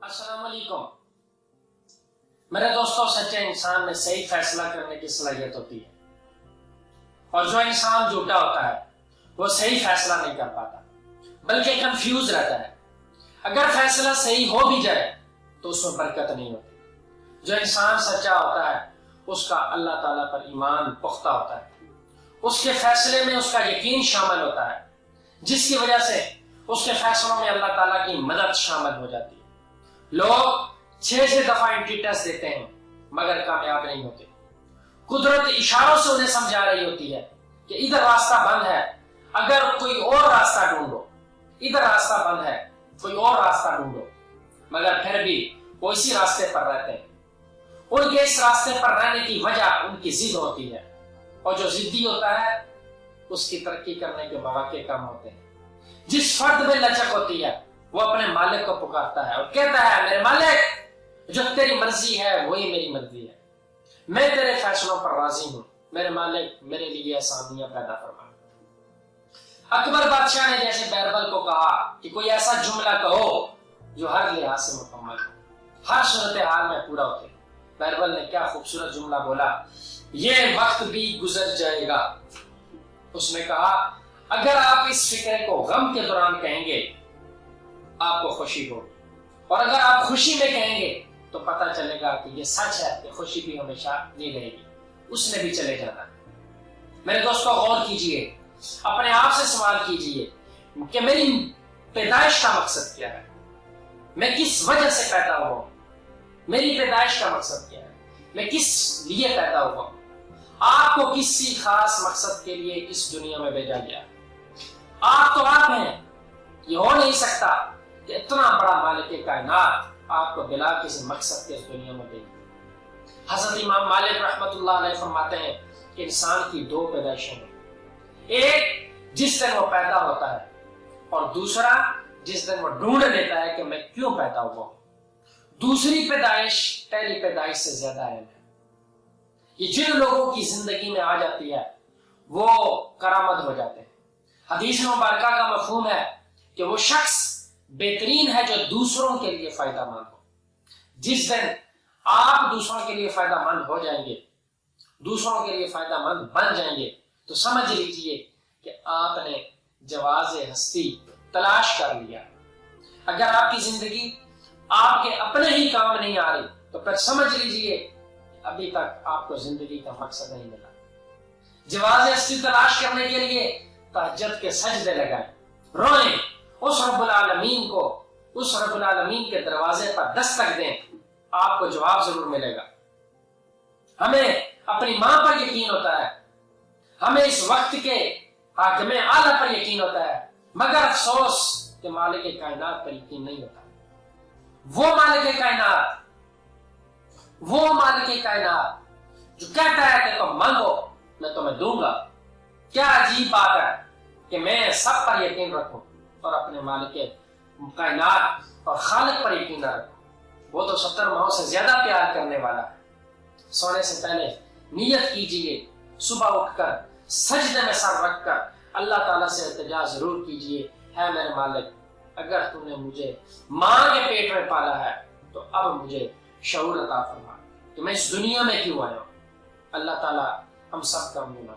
अस्सलाम वालेकुम। मेरे दोस्तों, सच्चे इंसान में सही फैसला करने की सलाहियत होती है और जो इंसान झूठा होता है वो सही फैसला नहीं कर पाता बल्कि कंफ्यूज रहता है। अगर फैसला सही हो भी जाए तो उसमें बरकत नहीं होती। जो इंसान सच्चा होता है उसका अल्लाह ताला पर ईमान पुख्ता होता है, उसके फैसले में उसका यकीन शामिल होता है, जिसकी वजह से उसके फैसलों में अल्लाह ताला की मदद शामिल हो जाती है। लोग 6 दफा एंट्री टेस्ट देते हैं मगर कामयाब नहीं होते। कुदरत इशारों से उन्हें समझा रही होती है कि इधर रास्ता बंद है, अगर कोई और रास्ता ढूंढो, इधर रास्ता बंद है, कोई और रास्ता ढूंढो, मगर फिर भी वो इसी रास्ते पर रहते हैं। उनके इस रास्ते पर रहने की वजह उनकी जिद होती है और जो जिद्दी होता है उसकी तरक्की करने के मौके कम होते हैं। जिस फर्द में लचक होती है वो अपने मालिक को पुकारता है और कहता है, मेरे मालिक, जो तेरी मर्जी है वही मेरी मर्जी है, मैं तेरे फैसलों पर राजी हूं, मेरे मालिक मेरे लिए आसानियां पैदा फरमा। अकबर बादशाह ने जैसे बैरबल को कहा कि कोई ऐसा जुमला कहो जो हर लिहाज से मुकम्मल हो, हर सूरत हाल में पूरा होते। बैरबल ने क्या खूबसूरत जुमला बोला, ये वक्त भी गुजर जाएगा। उसने कहा, अगर आप इस फिक्र को गम के दौरान कहेंगे आपको खुशी हो, और अगर आप खुशी में कहेंगे तो पता चलेगा कि ये सच है कि खुशी भी हमेशा नहीं रहेगी, उसने भी चले जाना। मेरे दोस्तों, गौर कीजिए, अपने आप से सवाल कीजिए कि मेरी पैदाइश का मकसद क्या है, मैं किस वजह से पैदा हुआ, मेरी पैदाइश का मकसद क्या है, मैं किस लिए पैदा हुआ। आपको किसी खास मकसद के लिए इस दुनिया में भेजा गया। आप तो आप हैं, ये हो नहीं सकता कि इतना बड़ा मालिक कायनात आपको बिना किसी मकसद के इस दुनिया में भेजे। हज़रत इमाम मालिक रहमतुल्लाह अलैह फरमाते हैं कि इंसान की 2 पैदाइशें हैं, एक जिस दिन वो पैदा होता है और दूसरा जिस दिन वो ढूंढ लेता है कि मैं क्यों पैदा हुआ। दूसरी पैदाइश पहली पैदाइश से ज्यादा अहम है। ये जिन लोगों की जिंदगी में आ जाती है वो करामत हो जाते हैं। हदीस मुबारका का मफहूम है कि वो शख्स बेहतरीन है जो दूसरों के लिए फायदामंद हो। जिस दिन आप दूसरों के लिए फायदामंद हो जाएंगे, दूसरों के लिए फायदामंद बन जाएंगे, तो समझ लीजिए कि आपने जवाज़े हस्ती तलाश कर लिया। अगर आपकी जिंदगी आपके अपने ही काम नहीं आ रही तो फिर समझ लीजिए अभी तक आपको जिंदगी का मकसद नहीं मिला। जवाज़े हस्ती तलाश करने के लिए तहज्जुद के सजदे लगाएं, रोएं, उस रब्बुल आलमीन को, उस रब्बुल आलमीन के दरवाजे पर दस्तक दें, आपको जवाब जरूर मिलेगा। हमें अपनी मां पर यकीन होता है, हमें इस वक्त के हाकिम आला पर यकीन होता है, मगर अफसोस कि मालिक कायनात पर यकीन नहीं होता। वो मालिक कायनात, वो मालिक कायनात जो कहता है कि तुम मांगो मैं तुम्हें दूंगा। क्या अजीब बात है कि मैं सब पर यकीन रखूं और अपने मालिक कायनात और खालिक पर यकीन न रखूं। वो तो 70 माहों से ज्यादा प्यार करने वाला है। सोने से पहले नियत कीजिए, सुबह उठकर सजदे में सर रखकर अल्लाह ताला से इल्तिजा जरूर कीजिए, है मेरे मालिक, अगर तूने मुझे मां के पेट में पाला है तो अब मुझे शऊर अता फरमा कि मैं इस दुनिया में क्यों आया हूं। अल्लाह ताला हम सब का मुंह